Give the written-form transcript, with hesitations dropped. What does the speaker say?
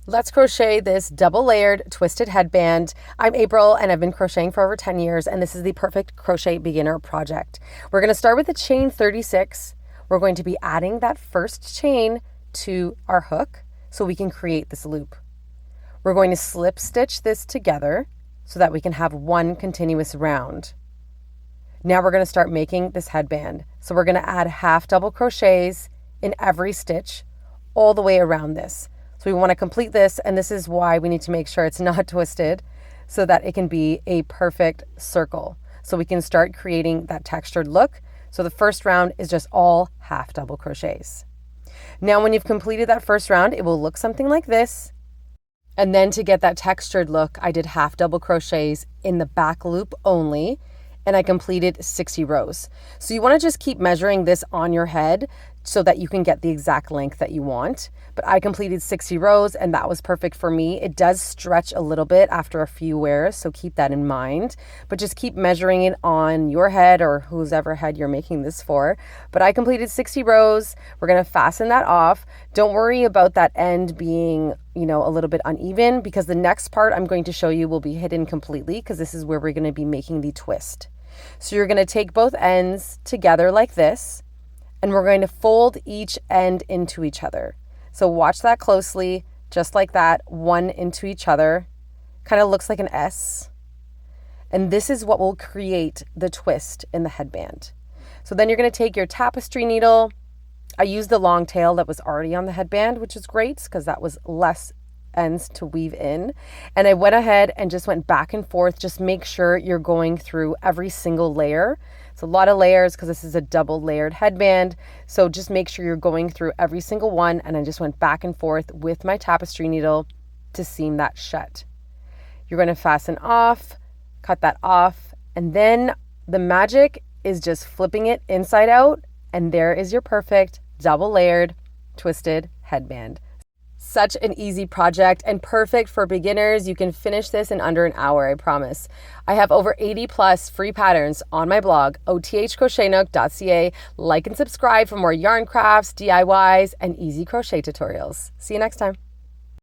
Let's crochet this double layered twisted headband. I'm April and I've been crocheting for over 10 years and this is the perfect crochet beginner project. We're going to start with a chain 36. We're going to be adding that first chain to our hook so we can create this loop. We're going to slip stitch this together so that we can have one continuous round. Now we're going to start making this headband. So we're going to add half double crochets in every stitch all the way around this. So we want to complete this, and this is why we need to make sure it's not twisted so that it can be a perfect circle. So we can start creating that textured look. So the first round is just all half double crochets. Now when you've completed that first round, it will look something like this. And then to get that textured look, I did half double crochets in the back loop only, and I completed 60 rows. So you want to just keep measuring this on your head so that you can get the exact length that you want. But I completed 60 rows and that was perfect for me. It does stretch a little bit after a few wears, so keep that in mind. But just keep measuring it on your head or whoever head you're making this for. But I completed 60 rows. We're gonna fasten that off. Don't worry about that end being, a little bit uneven, because the next part I'm going to show you will be hidden completely, because this is where we're gonna be making the twist. So you're gonna take both ends together like this, and we're going to fold each end into each other. So watch that closely, just like that, one into each other. Kind of looks like an S. And this is what will create the twist in the headband. So then you're gonna take your tapestry needle. I used the long tail that was already on the headband, which is great because that was less ends to weave in. And I went ahead and just went back and forth. Just make sure you're going through every single layer. It's a lot of layers because this is a double layered headband. So just make sure you're going through every single one. And I just went back and forth with my tapestry needle to seam that shut. You're going to fasten off, cut that off. And then the magic is just flipping it inside out. And there is your perfect double layered twisted headband. Such an easy project and perfect for beginners. You can finish this in under an hour, I promise. I have over 80 plus free patterns on my blog, othcrochetnook.ca. Like and subscribe for more yarn crafts, DIYs, and easy crochet tutorials. See you next time.